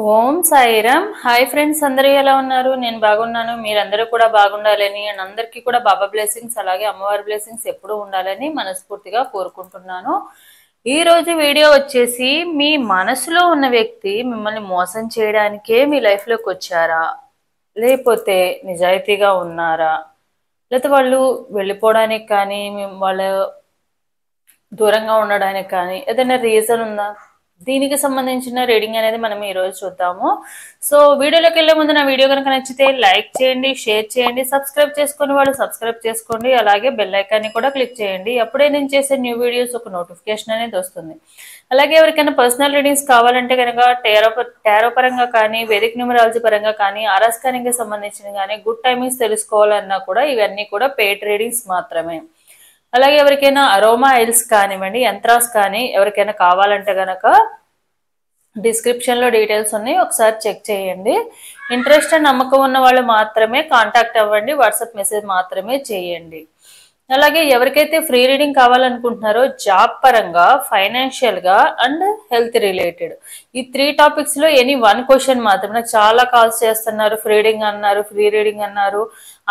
ఓం Sairam. Hi friends, అందరూ ఎలా ఉన్నారు? నేను బాగున్నాను. మీరందరూ కూడా బాగుండాలని అండ్ అందరికీ కూడా బాబా బ్లెస్సింగ్స్ అలాగే అమ్మవారి బ్లెస్సింగ్స్ ఎప్పుడూ ఉండాలని మనస్ఫూర్తిగా కోరుకుంటున్నాను. ఈ రోజు వీడియో వచ్చేసి, మీ మనసులో ఉన్న వ్యక్తి మిమ్మల్ని మోసం చేయడానికే మీ లైఫ్లోకి వచ్చారా, లేకపోతే నిజాయితీగా ఉన్నారా, లేకపోతే వాళ్ళు వెళ్ళిపోవడానికి కానీ వాళ్ళ దూరంగా ఉండడానికి కానీ ఏదైనా రీజన్ ఉందా? దీనికి సంబంధించిన రీడింగ్ అనేది మనం ఈరోజు చూద్దాము. సో వీడియోలోకి వెళ్ళే ముందు నా వీడియో కనుక నచ్చితే లైక్ చేయండి, షేర్ చేయండి, సబ్స్క్రైబ్ చేసుకుని వాళ్ళు సబ్స్క్రైబ్ చేసుకోండి, అలాగే బెల్ ఐకాన్ని కూడా క్లిక్ చేయండి. అప్పుడే నేను చేసే న్యూ వీడియోస్ ఒక నోటిఫికేషన్ అనేది వస్తుంది. అలాగే ఎవరికైనా పర్సనల్ రీడింగ్స్ కావాలంటే కనుక టారో పరంగా కానీ, వేదిక్ న్యూమరాలజీ పరంగా కానీ, ఆరాస్కానికి సంబంధించిన కానీ, గుడ్ టైమింగ్స్ తెలుసుకోవాలన్నా కూడా ఇవన్నీ కూడా పెయిడ్ రీడింగ్స్ మాత్రమే. అలాగే ఎవరికైనా అరోమా ఆయిల్స్ కానివ్వండి, యంత్రాస్ కానీ ఎవరికైనా కావాలంటే గనక డిస్క్రిప్షన్లో డీటెయిల్స్ ఉన్నాయి, ఒకసారి చెక్ చేయండి. ఇంట్రెస్ట్ అండ్ నమ్మకం ఉన్న వాళ్ళు మాత్రమే కాంటాక్ట్ అవ్వండి, వాట్సాప్ మెసేజ్ మాత్రమే చేయండి. అలాగే ఎవరికైతే ఫ్రీ రీడింగ్ కావాలనుకుంటున్నారో జాబ్ పరంగా, ఫైనాన్షియల్గా అండ్ హెల్త్ రిలేటెడ్ ఈ 3 టాపిక్స్లో ఎనీ 1 క్వశ్చన్ మాత్రం. నాకు చాలా కాల్స్ చేస్తున్నారు, ఫ్రీ రీడింగ్ అన్నారు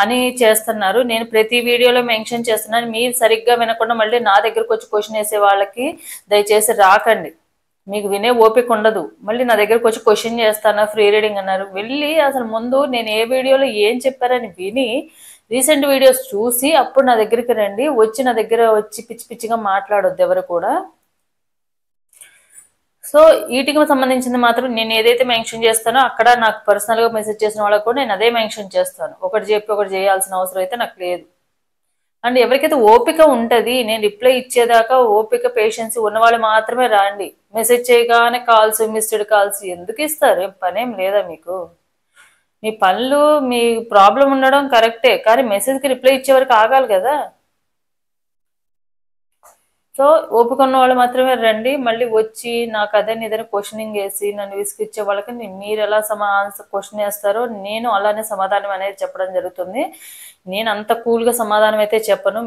అని చేస్తున్నారు. నేను ప్రతి వీడియోలో మెన్షన్ చేస్తున్నాను. మీరు సరిగ్గా వినకుండా మళ్ళీ నా దగ్గరకు వచ్చి క్వశ్చన్ వేసే వాళ్ళకి దయచేసి రాకండి. మీకు వినే ఓపిక ఉండదు. మళ్ళీ నా దగ్గరకు వచ్చి క్వశ్చన్ చేస్తాను, ఫ్రీ రీడింగ్ అన్నారు. వెళ్ళి అసలు ముందు నేను ఏ వీడియోలో ఏం చెప్పారని విని రీసెంట్ వీడియోస్ చూసి అప్పుడు నా దగ్గరికి రండి. వచ్చి నా దగ్గర వచ్చి పిచ్చి పిచ్చిగా మాట్లాడొద్దు ఎవరు కూడా. సో వీటికి సంబంధించింది మాత్రం నేను ఏదైతే మెన్షన్ చేస్తానో అక్కడ నాకు పర్సనల్గా మెసేజ్ చేసిన వాళ్ళకు కూడా నేను అదే మెన్షన్ చేస్తాను. ఒకటి చెప్పి ఒకటి చేయాల్సిన అవసరం అయితే నాకు లేదు. అండ్ ఎవరికైతే ఓపిక ఉంటుంది, నేను రిప్లై ఇచ్చేదాకా ఓపిక పేషెన్స్ ఉన్నవాళ్ళు మాత్రమే రాండి. మెసేజ్ చేయగానే కాల్స్, మిస్డ్ కాల్స్ ఎందుకు ఇస్తారు? ఏం పనేం లేదా మీకు? మీ పనులు, మీ ప్రాబ్లం ఉండడం కరెక్టే, కానీ మెసేజ్కి రిప్లై ఇచ్చే వరకు ఆగాలి కదా. సో ఓపిక ఉన్న వాళ్ళు మాత్రమే రండి. మళ్ళీ వచ్చి నాకు అదని ఏదైనా క్వశ్చనింగ్ వేసి నన్ను విసిగిచ్చే వాళ్ళకి మీరు ఎలా క్వశ్చన్ వేస్తారో నేను అలానే సమాధానం అనేది చెప్పడం జరుగుతుంది. నేను అంత కూల్గా సమాధానం అయితే చెప్పను.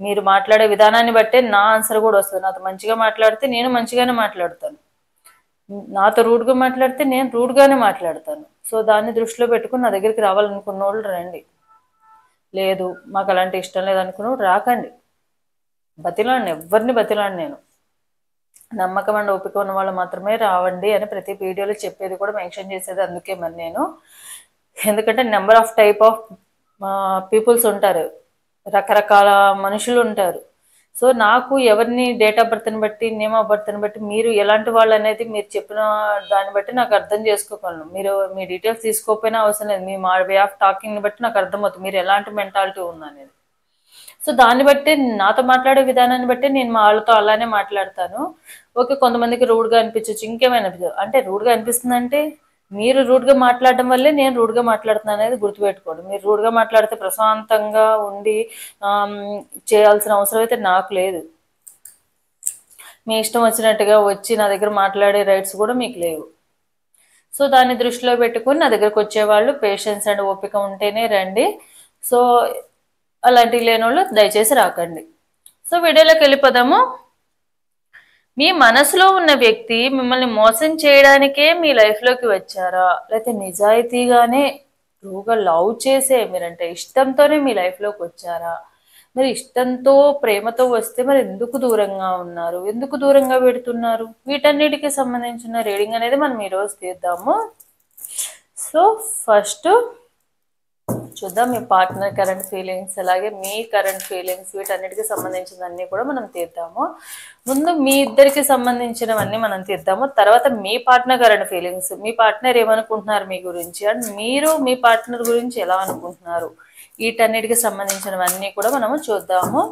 మీరు మాట్లాడే విధానాన్ని బట్టే నా ఆన్సర్ కూడా వస్తుంది. నాతో మంచిగా మాట్లాడితే నేను మంచిగానే మాట్లాడతాను, నాతో రూడ్గా మాట్లాడితే నేను రూడ్గానే మాట్లాడతాను. సో దాన్ని దృష్టిలో పెట్టుకుని నా దగ్గరికి రావాలనుకున్న వాళ్ళు రండి. లేదు మాకు అలాంటి ఇష్టం లేదనుకున్న రాకండి. బతిలాడిని, ఎవరిని బతిలాడి నేను. నమ్మకం అండ్ ఓపిక ఉన్న వాళ్ళు మాత్రమే రావండి అని ప్రతి వీడియోలో చెప్పేది కూడా మెన్షన్ చేసేది అందుకే. మరి నేను ఎందుకంటే number of type of peoples ఉంటారు, రకరకాల మనుషులు ఉంటారు. సో నాకు ఎవరిని డేట్ ఆఫ్ బర్త్ని బట్టి, నేమ్ ఆఫ్ బర్త్ని బట్టి మీరు ఎలాంటి వాళ్ళు అనేది మీరు చెప్పిన దాన్ని బట్టి నాకు అర్థం చేసుకోగలను. మీరు మీ డీటెయిల్స్ తీసుకోకపోయినా అవసరం లేదు, మీ మా వే ఆఫ్ టాకింగ్ని బట్టి నాకు అర్థమవుతుంది మీరు ఎలాంటి మెంటాలిటీ ఉందనేది. సో దాన్ని బట్టి, నాతో మాట్లాడే విధానాన్ని బట్టి నేను మా వాళ్ళతో అలానే మాట్లాడతాను. ఓకే, కొంతమందికి రూడ్గా అనిపించవచ్చు, ఇంకేమైనా అనిపించదు. అంటే రూడ్గా అనిపిస్తుందంటే మీరు రూడ్గా మాట్లాడడం వల్లే నేను రూడ్గా మాట్లాడుతున్నాను అనేది గుర్తుపెట్టుకోండి. మీరు రూడ్గా మాట్లాడితే ప్రశాంతంగా ఉండి చేయాల్సిన అవసరం అయితే నాకు లేదు. మీ ఇష్టం వచ్చినట్టుగా వచ్చి నా దగ్గర మాట్లాడే రైట్స్ కూడా మీకు లేవు. సో దాన్ని దృష్టిలో పెట్టుకుని నా దగ్గరకు వచ్చేవాళ్ళు పేషెన్స్ అండ్ ఓపిక ఉంటేనే రండి. సో అలాంటివి లేని వాళ్ళు దయచేసి రాకండి. సో వీడియోలోకి వెళ్ళిపోదాము. మీ మనసులో ఉన్న వ్యక్తి మిమ్మల్ని మోసం చేయడానికే మీ లైఫ్లోకి వచ్చారా, లేకపోతే నిజాయితీగానే ట్రూగా లవ్ చేసే మీరంటే ఇష్టంతోనే మీ లైఫ్లోకి వచ్చారా? మరి ఇష్టంతో ప్రేమతో వస్తే మరి ఎందుకు దూరంగా ఉన్నారు, ఎందుకు దూరంగా పెడుతున్నారు? వీటన్నిటికి సంబంధించిన రీడింగ్ అనేది మనం ఈరోజు తీద్దాము. సో ఫస్ట్ చూద్దాం మీ పార్ట్నర్ కరెంట్ ఫీలింగ్స్, అలాగే మీ కరెంట్ ఫీలింగ్స్, వీటన్నిటికి సంబంధించినవన్నీ కూడా మనం తీద్దాము. ముందు మీ ఇద్దరికి సంబంధించినవన్నీ మనం తీద్దాము, తర్వాత మీ పార్ట్నర్ కరెంట్ ఫీలింగ్స్, మీ పార్ట్నర్ ఏమనుకుంటున్నారు మీ గురించి, అండ్ మీరు మీ పార్ట్నర్ గురించి ఎలా అనుకుంటున్నారు, వీటన్నిటికి సంబంధించినవన్నీ కూడా మనము చూద్దాము.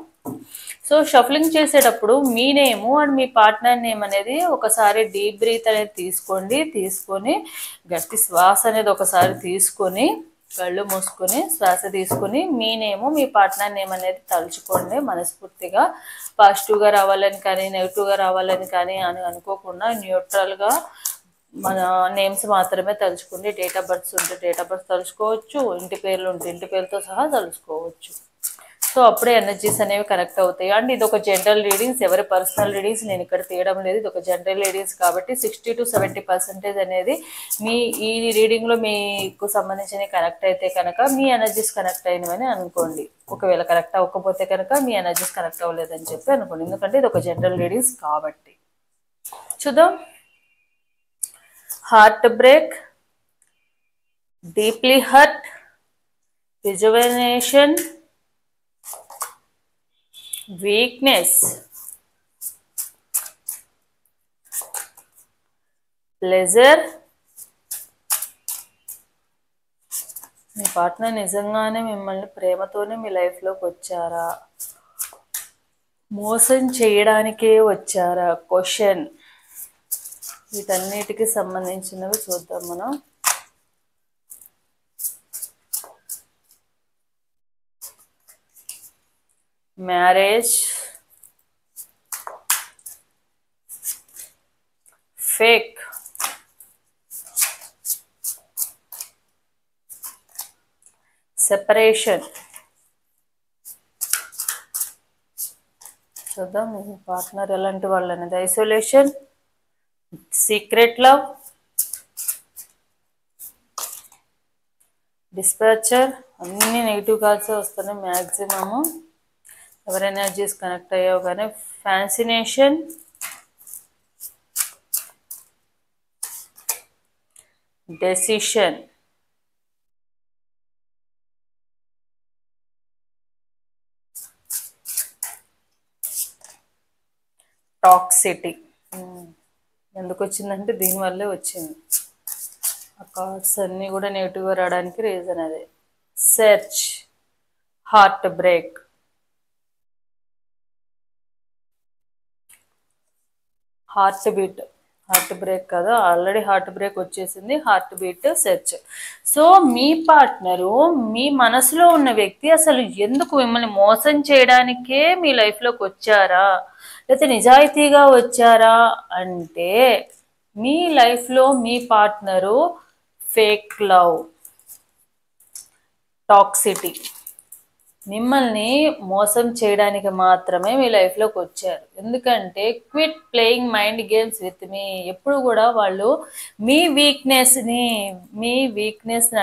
సో షఫలింగ్ చేసేటప్పుడు మీ నేము అండ్ మీ పార్ట్నర్ నేమ్ అనేది ఒకసారి డీప్ బ్రీత్ అనేది తీసుకొని గట్టి శ్వాస అనేది ఒకసారి తీసుకొని కళ్ళు మూసుకొని శ్వాస తీసుకుని మీ నేము మీ పార్ట్నర్ నేమ్ అనేది తలుచుకోండి. మనస్ఫూర్తిగా పాజిటివ్గా రావాలని కానీ నెగిటివ్గా రావాలని కానీ అని అనుకోకుండా న్యూట్రల్గా మన నేమ్స్ మాత్రమే తలుచుకోండి. డేట్ ఆఫ్ బర్త్స్ ఉంటే డేట్ ఆఫ్ బర్త్ తలుచుకోవచ్చు, ఇంటి పేర్లు ఉంటే ఇంటి పేరుతో సహా తలుచుకోవచ్చు. సో అప్పుడే ఎనర్జీస్ అనేవి కనెక్ట్ అవుతాయి. అండ్ ఇది ఒక జనరల్ రీడింగ్స్, ఎవరి పర్సనల్ రీడింగ్స్ నేను ఇక్కడ తీయడం లేదు. ఇది ఒక జనరల్ రీడింగ్స్ కాబట్టి 60 to 70% అనేది మీ ఈ రీడింగ్లో మీకు సంబంధించిన కనెక్ట్ అయితే కనుక మీ ఎనర్జీస్ కనెక్ట్ అయినవని అనుకోండి. ఒకవేళ కనెక్ట్ అవ్వకపోతే కనుక మీ ఎనర్జీస్ కనెక్ట్ అవ్వలేదని చెప్పి అనుకోండి. ఎందుకంటే ఇది ఒక జనరల్ రీడింగ్స్ కాబట్టి. చూద్దాం. Heart break, deeply hurt, rejuvenation, weakness, pleasure. మీ పార్ట్నర్ నిజంగానే మిమ్మల్ని ప్రేమతోనే మీ లైఫ్లోకి వచ్చారా, మోసం చేయడానికే వచ్చారా? క్వశ్చన్. వీటన్నిటికి సంబంధించినవి చూద్దాం మనం. Marriage, fake, separation. చూద్దాం మీ పార్ట్నర్ ఎలాంటి వాళ్ళు అనేది. Isolation, secret love, dispatcher. అన్ని నెగిటివ్ కాల్సే వస్తున్నాయి మ్యాక్సిమము. ఎవరి ఎనర్జీస్ కనెక్ట్ అయ్యావు కానీ. ఫ్యాన్సినేషన్, డెసిషన్, టాక్సిటీ. ఎందుకు వచ్చిందంటే దీనివల్లే వచ్చింది. ఆ కార్డ్స్ అన్నీ కూడా నెగిటివ్గా రావడానికి రీజన్ అదే. Search, heart break, heart beat. Heart break కదా, ఆల్రెడీ హార్ట్ బ్రేక్ వచ్చేసింది. Heart beat, search. సో మీ పార్ట్నరు, మీ మనసులో ఉన్న వ్యక్తి అసలు ఎందుకు మిమ్మల్ని మోసం చేయడానికే మీ లైఫ్లోకి వచ్చారా, లేకపోతే నిజాయితీగా వచ్చారా అంటే మీ లైఫ్లో మీ పార్ట్నరు ఫేక్ లవ్, టాక్సిటీ, మిమ్మల్ని మోసం చేయడానికి మాత్రమే మీ లైఫ్లోకి వచ్చారు. ఎందుకంటే quit playing mind games with me. ఎప్పుడు కూడా వాళ్ళు మీ వీక్నెస్ని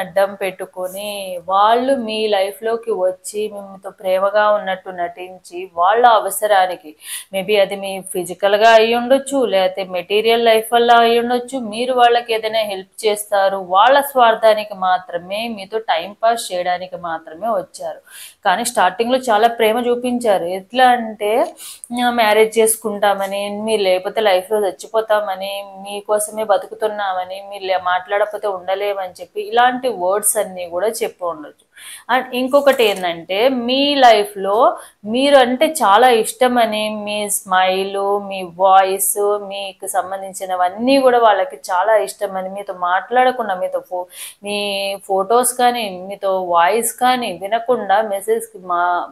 అడ్డం పెట్టుకొని వాళ్ళు మీ లైఫ్లోకి వచ్చి మీతో ప్రేమగా ఉన్నట్టు నటించి వాళ్ళ అవసరానికి, మేబీ అది మీ ఫిజికల్గా అయ్యి ఉండొచ్చు, లేకపోతే మెటీరియల్ లైఫ్ వల్ల అయ్యి ఉండొచ్చు, మీరు వాళ్ళకి ఏదైనా హెల్ప్ చేస్తారు, వాళ్ళ స్వార్థానికి మాత్రమే మీతో టైం పాస్ చేయడానికి మాత్రమే వచ్చారు. కానీ స్టార్టింగ్లో చాలా ప్రేమ చూపించారు. ఎట్లా అంటే మ్యారేజ్ చేసుకుంటామని, మీరు లేకపోతే లైఫ్లో చచ్చిపోతామని, మీకోసమే బతుకుతున్నామని, మీరు మాట్లాడకపోతే ఉండలేమని చెప్పి ఇలాంటి వర్డ్స్ అన్నీ కూడా చెప్పి ఉండొచ్చు. అండ్ ఇంకొకటి ఏంటంటే మీ లైఫ్లో మీరు అంటే చాలా ఇష్టమని, మీ స్మైలు, మీ వాయిస్, మీకు సంబంధించినవన్నీ కూడా వాళ్ళకి చాలా ఇష్టమని, మీతో మాట్లాడకుండా, మీ ఫొటోస్ కానీ మీతో వాయిస్ కానీ వినకుండా, మెసేజ్కి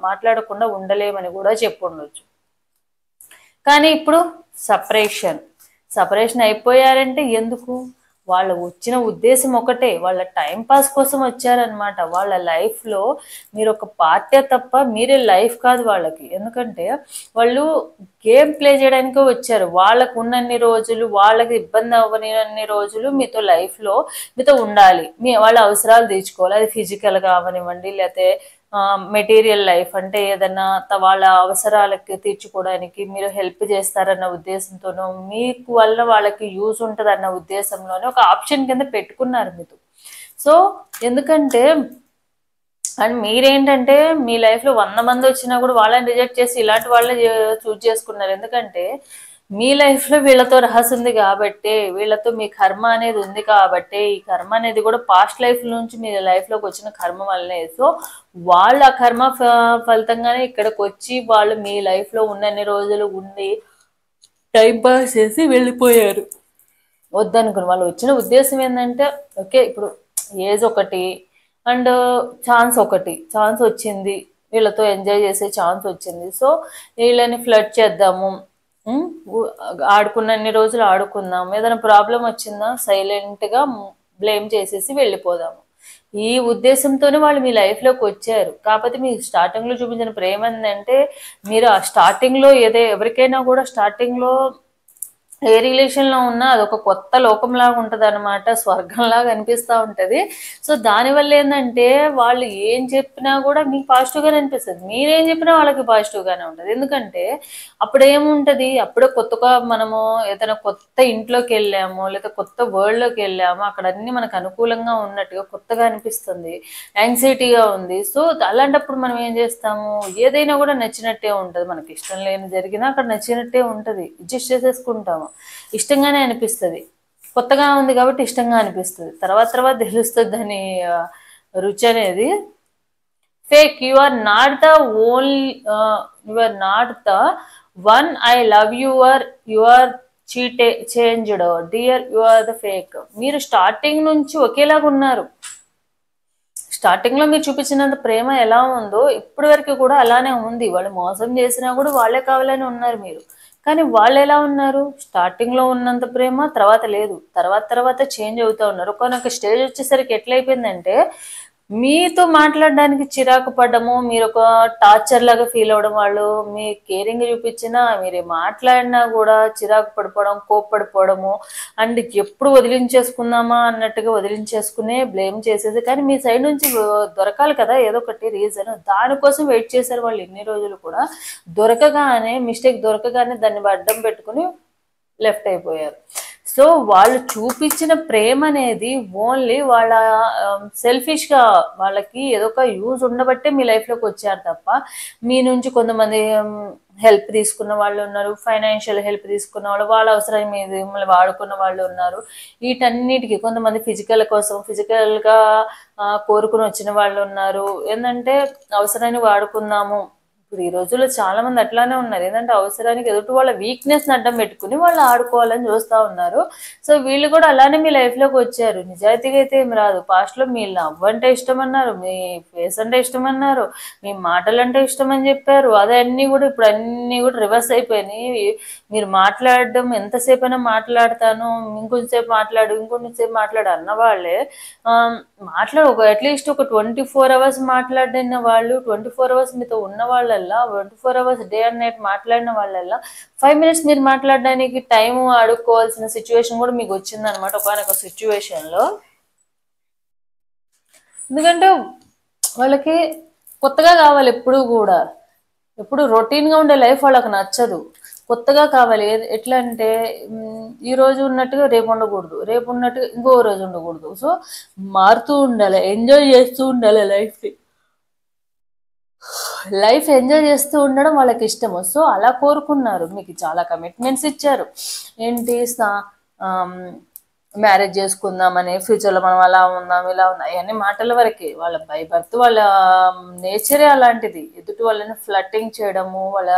మాట్లాడకుండా ఉండలేమని కూడా చెప్పుండొచ్చు. కానీ ఇప్పుడు సపరేషన్ అయిపోయారంటే ఎందుకు? వాళ్ళ వచ్చిన ఉద్దేశం ఒకటే, వాళ్ళ టైం పాస్ కోసం వచ్చారనమాట. వాళ్ళ లైఫ్లో మీరు ఒక పార్టీ తప్ప మీరే లైఫ్ కాదు వాళ్ళకి. ఎందుకంటే వాళ్ళు గేమ్ ప్లే చేయడానికే వచ్చారు. వాళ్ళకు ఉన్నన్ని రోజులు, వాళ్ళకి ఇబ్బంది అవ్వని రోజులు మీతో లైఫ్లో మీతో ఉండాలి, వాళ్ళ అవసరాలు తీర్చుకోవాలి. అది ఫిజికల్గా అవనివ్వండి, లేకపోతే మెటీరియల్ లైఫ్ అంటే ఏదన్నా వాళ్ళ అవసరాలకి తీర్చుకోవడానికి మీరు హెల్ప్ చేస్తారన్న ఉద్దేశంతోనో, మీకు వల్ల వాళ్ళకి యూజ్ ఉంటుంది అన్న ఉద్దేశంలోనే ఒక ఆప్షన్ కింద పెట్టుకున్నారు మీతో. సో ఎందుకంటే అండ్ మీరేంటంటే మీ లైఫ్లో 100 మంది వచ్చినా కూడా వాళ్ళని రిజెక్ట్ చేసి ఇలాంటి వాళ్ళే చూజ్ చేసుకున్నారు. ఎందుకంటే మీ లైఫ్లో వీళ్ళతో రహస్యం ఉంది కాబట్టి, వీళ్ళతో మీ కర్మ అనేది ఉంది కాబట్టి, ఈ కర్మ అనేది కూడా పాస్ట్ లైఫ్ నుంచి మీ లైఫ్లోకి వచ్చిన కర్మ వల్లనే. సో వాళ్ళ కర్మ ఫలితంగానే ఇక్కడికి వచ్చి వాళ్ళు మీ లైఫ్లో ఉన్నన్ని రోజులు ఉండి టైం పాస్ చేసి వెళ్ళిపోయారు. వద్దనుకుని వాళ్ళు వచ్చిన ఉద్దేశం ఏంటంటే, ఓకే ఇప్పుడు ఏజ్ ఒకటి అండ్ ఛాన్స్ వచ్చింది, వీళ్ళతో ఎంజాయ్ చేసే ఛాన్స్ వచ్చింది. సో వీళ్ళని ఫ్లడ్ చేద్దాము, ఆడుకున్నన్ని రోజులు ఆడుకుందాం, ఏదైనా ప్రాబ్లం వచ్చిందా సైలెంట్గా బ్లేమ్ చేసేసి వెళ్ళిపోదాము. ఈ ఉద్దేశంతోనే వాళ్ళు మీ లైఫ్లోకి వచ్చారు. కాకపోతే మీకు స్టార్టింగ్లో చూపించిన ప్రేమ ఏంటంటే, మీరు ఆ స్టార్టింగ్లో ఎవరికైనా కూడా స్టార్టింగ్లో ఏ రిలేషన్లో ఉన్నా అదొక కొత్త లోకంలాగా ఉంటుంది అనమాట, స్వర్గంలాగా అనిపిస్తూ ఉంటుంది. సో దానివల్ల ఏంటంటే వాళ్ళు ఏం చెప్పినా కూడా మీకు పాజిటివ్గానే అనిపిస్తుంది, మీరేం చెప్పినా వాళ్ళకి పాజిటివ్గానే ఉంటుంది. ఎందుకంటే అప్పుడు ఏముంటుంది, అప్పుడే కొత్తగా మనము ఏదైనా కొత్త ఇంట్లోకి వెళ్ళాము, లేదా కొత్త వరల్డ్లోకి వెళ్ళాము, అక్కడ అన్ని మనకు అనుకూలంగా ఉన్నట్టుగా కొత్తగా అనిపిస్తుంది, యాంగ్జైటీగా ఉంది. సో అలాంటప్పుడు మనం ఏం చేస్తాము, ఏదైనా కూడా నచ్చినట్టే ఉంటుంది, మనకి ఇష్టం లేని జరిగినా అక్కడ నచ్చినట్టే ఉంటుంది, అడ్జస్ట్ చేసేసుకుంటాము, ఇష్టంగానే అనిపిస్తుంది. కొత్తగా ఉంది కాబట్టి ఇష్టంగా అనిపిస్తుంది, తర్వాత తర్వాత తెలుస్తుంది దాని రుచి అనేది. Fake, you are not the only, you are not the one, I love your changed dear, you are the fake. మీరు స్టార్టింగ్ నుంచి ఒకేలాగా ఉన్నారు, స్టార్టింగ్లో మీరు చూపించినంత ప్రేమ ఎలా ఉందో ఇప్పటి వరకు కూడా అలానే ఉంది. వాళ్ళు మోసం చేసినా కూడా వాళ్ళే కావాలని ఉన్నారు మీరు, కానీ వాళ్ళు ఎలా ఉన్నారు, స్టార్టింగ్లో ఉన్నంత ప్రేమ తర్వాత లేదు, తర్వాత తర్వాత చేంజ్ అవుతూ ఉన్నారు. ఒకనొక స్టేజ్ వచ్చేసరికి ఎట్లయిపోయిందంటే, మీతో మాట్లాడడానికి చిరాకు పడ్డము, మీరు ఒక టార్చర్ లాగా ఫీల్ అవ్వడం, వాళ్ళు మీ కేరింగ్ చూపించినా మీరు మాట్లాడినా కూడా చిరాకు పడిపోవడం, కోప్పడిపోవడము, అండ్ ఎప్పుడు వదిలించేసుకుందామా అన్నట్టుగా వదిలించేసుకునే బ్లేమ్ చేసేది. కానీ మీ సైడ్ నుంచి దొరకాలి కదా ఏదో ఒకటి రీజన్, దానికోసం వెయిట్ చేశారు వాళ్ళు ఇన్ని రోజులు కూడా. దొరకగానే మిస్టేక్ దొరకగానే దాన్ని అడ్డం పెట్టుకుని లెఫ్ట్ అయిపోయారు. సో వాళ్ళు చూపించిన ప్రేమ అనేది ఓన్లీ వాళ్ళ సెల్ఫిష్గా, వాళ్ళకి ఏదో ఒక యూజ్ ఉండబట్టే మీ లైఫ్లోకి వచ్చారు తప్ప, మీ నుంచి కొంతమంది హెల్ప్ తీసుకున్న వాళ్ళు ఉన్నారు, ఫైనాన్షియల్ హెల్ప్ తీసుకున్న వాళ్ళు, వాళ్ళ అవసరం మీద మిమ్మల్ని వాడుకున్న వాళ్ళు ఉన్నారు. వీటన్నిటికీ కొంతమంది ఫిజికల్గా కోరుకుని వచ్చిన వాళ్ళు ఉన్నారు. ఏంటంటే అవసరాన్ని వాడుకుందాము, ఇప్పుడు ఈ రోజుల్లో చాలా మంది అట్లానే ఉన్నారు, ఏంటంటే అవసరానికి ఎదుటి వాళ్ళ వీక్నెస్ అడ్డం పెట్టుకుని వాళ్ళు ఆడుకోవాలని చూస్తూ ఉన్నారు. సో వీళ్ళు కూడా అలానే మీ లైఫ్లోకి వచ్చారు, నిజాయితీగా అయితే ఏం రాదు. పాస్ట్లో మీ లవ్ అంటే ఇష్టం అన్నారు, మీ ఫేస్ అంటే ఇష్టం అన్నారు, మీ మాటలు అంటే ఇష్టం అని చెప్పారు, అదే అన్నీ కూడా ఇప్పుడు అన్నీ కూడా రివర్స్ అయిపోయినాయి. మీరు మాట్లాడడం ఎంతసేపు అయినా మాట్లాడతాను, ఇంకొంచెంసేపు మాట్లాడు అన్న వాళ్ళే అట్లీస్ట్ ఒక 24 hours మాట్లాడిన వాళ్ళు, 24 hours మీతో ఉన్న వాళ్ళల్లా, 24 hours డే అండ్ నైట్ మాట్లాడిన వాళ్ళల్లా 5 minutes మీరు మాట్లాడడానికి టైం అడుక్కోవాల్సిన సిచ్యువేషన్ కూడా మీకు వచ్చిందనమాట ఒకనొక సిచ్యువేషన్లో. ఎందుకంటే వాళ్ళకి కొత్తగా కావాలి ఎప్పుడు కూడా, ఎప్పుడు రొటీన్గా ఉండే లైఫ్ వాళ్ళకి నచ్చదు, కొత్తగా కావాలి. ఎట్లా అంటే ఈరోజు ఉన్నట్టుగా రేపు ఉండకూడదు, రేపు ఉన్నట్టుగా ఇంకో రోజు ఉండకూడదు. సో మారుతూ ఉండాలి, ఎంజాయ్ చేస్తూ ఉండాలి లైఫ్ ఎంజాయ్ చేస్తూ ఉండడం వాళ్ళకి ఇష్టము. సో అలా కోరుకున్నారు, మీకు చాలా కమిట్మెంట్స్ ఇచ్చారు. ఏంటి మ్యారేజ్ చేసుకుందామని, ఫ్యూచర్లో మనం అలా ఉందాం ఇలా ఉందాం, అవన్నీ మాటల వరకే. వాళ్ళ బై బర్త్ వాళ్ళ నేచరే అలాంటిది, ఎదుటి వాళ్ళని ఫ్లట్టింగ్ చేయడము, వాళ్ళ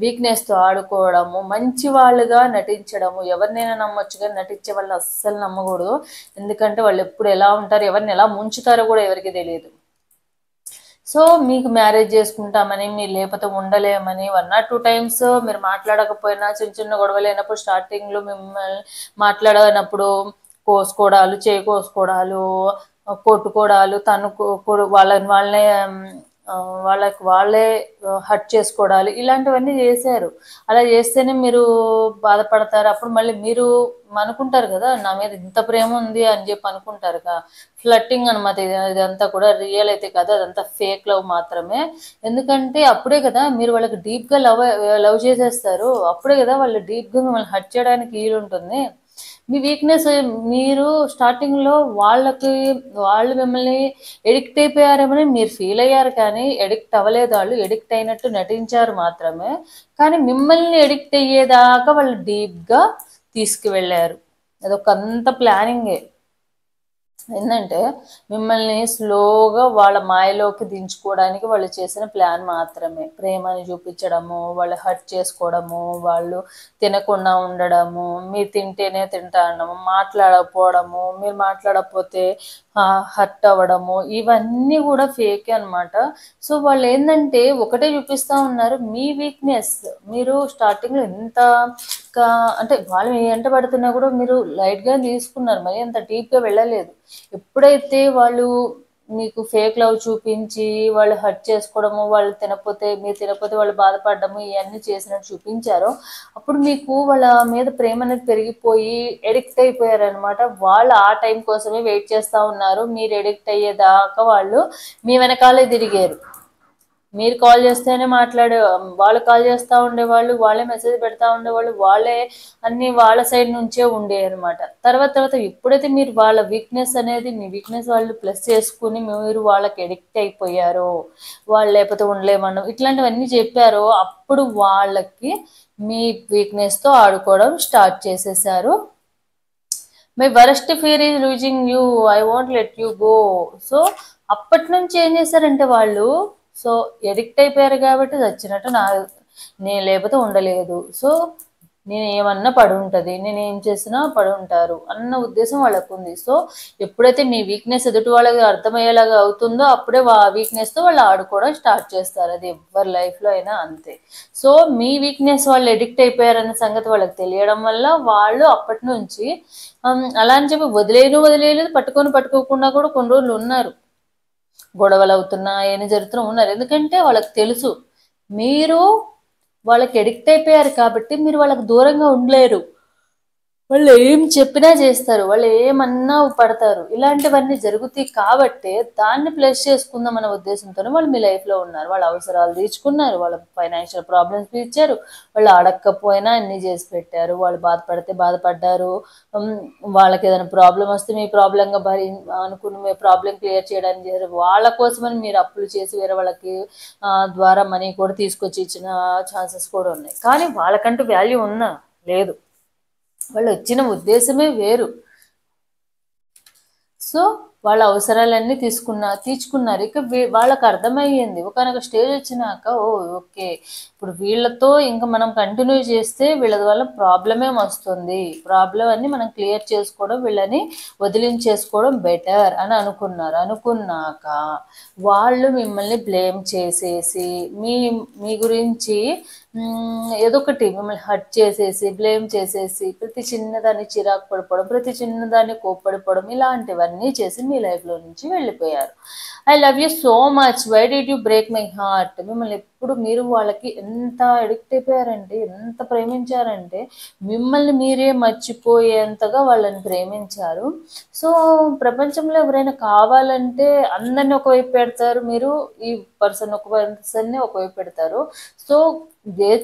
వీక్నెస్తో ఆడుకోవడము, మంచి వాళ్ళుగా నటించడము. ఎవరినైనా నమ్మొచ్చు కానీ నటించే వాళ్ళు అస్సలు నమ్మకూడదు, ఎందుకంటే వాళ్ళు ఎప్పుడు ఎలా ఉంటారు, ఎవరిని ఎలా ముంచుతారో కూడా ఎవరికి తెలియదు. సో మీకు మ్యారేజ్ చేసుకుంటామని, మీరు లేకపోతే ఉండలేమని 1 or 2 times మీరు మాట్లాడకపోయినా, చిన్న చిన్న గొడవలు అయినప్పుడు స్టార్టింగ్లో మిమ్మల్ని మాట్లాడనప్పుడు కోసుకోవడాలు, చేయి కోసుకోవడాలు, కొట్టుకోవడాలు, వాళ్ళకి వాళ్ళే హర్ట్ చేసుకోవడాలు, ఇలాంటివన్నీ చేశారు. అలా చేస్తేనే మీరు బాధపడతారు. అప్పుడు మళ్ళీ మీరు అనుకుంటారు కదా నా మీద ఇంత ప్రేమ ఉంది అని చెప్పి అనుకుంటారు కదా. ఫ్లట్టింగ్ అనమాట ఇదంతా కూడా, రియల్ అయితే కదా, అదంతా ఫేక్ లవ్ మాత్రమే. ఎందుకంటే అప్పుడే కదా మీరు వాళ్ళకి డీప్గా లవ్ చేసేస్తారు, అప్పుడే కదా వాళ్ళు డీప్గా మిమ్మల్ని హర్ట్ చేయడానికి వీలుంటుంది. మీ వీక్నెస్ మీరు స్టార్టింగ్లో వాళ్ళు మిమ్మల్ని ఎడిక్ట్ అయిపోయారేమని మీరు ఫీల్ అయ్యారు, కానీ ఎడిక్ట్ అవ్వలేదు, వాళ్ళు ఎడిక్ట్ అయినట్టు నటించారు మాత్రమే. కానీ మిమ్మల్ని ఎడిక్ట్ అయ్యేదాకా వాళ్ళు డీప్గా తీసుకువెళ్ళారు, అదొక అంత ప్లానింగే. ఏంటంటే మిమ్మల్ని స్లోగా వాళ్ళ మాయలోకి దించుకోవడానికి వాళ్ళు చేసిన ప్లాన్ మాత్రమే. ప్రేమని చూపించడము, వాళ్ళు హర్ట్ చేసుకోవడము, వాళ్ళు తినకుండా ఉండడము, మీరు తింటేనే తింటా అనడము, మాట్లాడకపోవడము, మీరు మాట్లాడకపోతే హర్ట్ అవ్వడము ఇవన్నీ కూడా ఫేకే అనమాట. సో వాళ్ళు ఏంటంటే ఒకటే చూపిస్తా ఉన్నారు మీ వీక్నెస్. మీరు స్టార్టింగ్లో ఎంత అంటే వాళ్ళు మీ వెంట పడుతున్నా కూడా మీరు లైట్గా తీసుకున్నారు, మరి అంత డీప్గా వెళ్ళలేదు. ఎప్పుడైతే వాళ్ళు మీకు ఫేక్ లవ్ చూపించి వాళ్ళు హర్ట్ చేసుకోవడము, వాళ్ళు తినకపోతే మీరు తినకపోతే వాళ్ళు బాధపడడము ఇవన్నీ చేసినట్టు చూపించారో అప్పుడు మీకు వాళ్ళ మీద ప్రేమ అనేది పెరిగిపోయి ఎడిక్ట్ అయిపోయారనమాట. వాళ్ళు ఆ టైం కోసమే వెయిట్ చేస్తూ ఉన్నారు. మీరు ఎడిక్ట్ అయ్యేదాకా వాళ్ళు మీ వెనకాలే తిరిగారు. మీరు కాల్ చేస్తేనే వాళ్ళు కాల్ చేస్తూ ఉండేవాళ్ళు, వాళ్ళే మెసేజ్ పెడతా ఉండేవాళ్ళు, వాళ్ళే అన్ని వాళ్ళ సైడ్ నుంచే ఉండేవి అనమాట. తర్వాత ఎప్పుడైతే మీరు వాళ్ళ వీక్నెస్ అనేది మీ వీక్నెస్ వాళ్ళు ప్లస్ చేసుకుని మీరు వాళ్ళకి ఎడిక్ట్ అయిపోయారో, వాళ్ళు లేకపోతే ఉండలేమను ఇట్లాంటివన్నీ చెప్పారో అప్పుడు వాళ్ళకి మీ వీక్నెస్తో ఆడుకోవడం స్టార్ట్ చేసేసారు. My worst fear is losing you, I want let you go. So అప్పటి నుంచి ఏం చేశారంటే వాళ్ళు సో ఎడిక్ట్ అయిపోయారు కాబట్టి చచ్చినట్టు నేను లేకపోతే ఉండలేదు, సో నేను ఏమన్నా పడి ఉంటుంది, నేను ఏం చేసినా పడి ఉంటారు అన్న ఉద్దేశం వాళ్ళకు ఉంది. సో ఎప్పుడైతే మీ వీక్నెస్ ఎదుటి వాళ్ళకి అర్థమయ్యేలాగా అవుతుందో అప్పుడే వీక్నెస్తో వాళ్ళు ఆడుకోవడం స్టార్ట్ చేస్తారు. అది ఎవరి లైఫ్లో అయినా అంతే. సో మీ వీక్నెస్ వాళ్ళు ఎడిక్ట్ అయిపోయారన్న సంగతి వాళ్ళకి తెలియడం వల్ల వాళ్ళు అప్పటి నుంచి అలా అని చెప్పి వదిలేదు, పట్టుకోకుండా కూడా కొన్ని రోజులు ఉన్నారు. గొడవలు అవుతున్నా ఏమి జరుగుతున్నా ఉన్నారు. ఎందుకంటే వాళ్ళకి తెలుసు మీరు వాళ్ళకి ఎడిక్ట్ అయిపోయారు కాబట్టి మీరు వాళ్ళకి దూరంగా ఉండలేరు. వాళ్ళు ఏం చెప్పినా చేస్తారు, వాళ్ళు ఏమన్నా పడతారు. ఇలాంటివన్నీ జరుగుతాయి కాబట్టే దాన్ని ప్లస్ చేసుకుందాం అనే ఉద్దేశంతోనే వాళ్ళు మీ లైఫ్లో ఉన్నారు. వాళ్ళ అవసరాలు తీర్చుకున్నారు, వాళ్ళ ఫైనాన్షియల్ ప్రాబ్లమ్స్ తీర్చారు, వాళ్ళు అడగకపోయినా అన్నీ చేసి పెట్టారు, వాళ్ళు బాధపడితే బాధపడ్డారు. వాళ్ళకి ఏదైనా ప్రాబ్లం వస్తే మీ ప్రాబ్లంగా అనుకుని మీ ప్రాబ్లం క్లియర్ చేయడానికి చేశారు. వాళ్ళ కోసమని మీరు అప్పులు చేసి వేరే వాళ్ళకి ద్వారా మనీ కూడా తీసుకొచ్చి ఇచ్చిన ఛాన్సెస్ కూడా ఉన్నాయి. కానీ వాళ్ళకంటూ వాల్యూ ఉందా? లేదు. వాళ్ళు వచ్చిన ఉద్దేశమే వేరు. సో వాళ్ళ అవసరాలన్నీ తీర్చుకున్నారు. ఇక వాళ్ళకి అర్థమయ్యింది ఒకనొక స్టేజ్ వచ్చినాక, ఓకే ఇప్పుడు వీళ్ళతో ఇంకా మనం కంటిన్యూ చేస్తే వీళ్ళ వల్ల ప్రాబ్లం వస్తుంది, ప్రాబ్లం అన్ని మనం క్లియర్ చేసుకోవడం, వీళ్ళని వదిలించేసుకోవడం బెటర్ అని అనుకున్నాక వాళ్ళు మిమ్మల్ని బ్లేమ్ చేసేసి మీ గురించి ఏదో ఒకటి మిమ్మల్ని హర్ట్ చేసేసి బ్లేమ్ చేసేసి ప్రతి చిన్నదాన్ని చిరాకు పడిపోవడం, ప్రతి చిన్నదాన్ని కోప్పడిపోవడం ఇలాంటివన్నీ చేసి మీ లైఫ్లో నుంచి వెళ్ళిపోయారు. I love you so much, why did you break my heart. మిమ్మల్ని ఎప్పుడు మీరు వాళ్ళకి ఎంత అడిక్ట్ అయిపోయారంటే, ఎంత ప్రేమించారంటే మిమ్మల్ని మీరే మర్చిపోయేంతగా వాళ్ళని ప్రేమించారు. సో ప్రపంచంలో ఎవరైనా కావాలంటే అందరినీ ఒకవైపు పెడతారు, మీరు ఈ పర్సన్ని ఒకవైపు పెడతారు. సో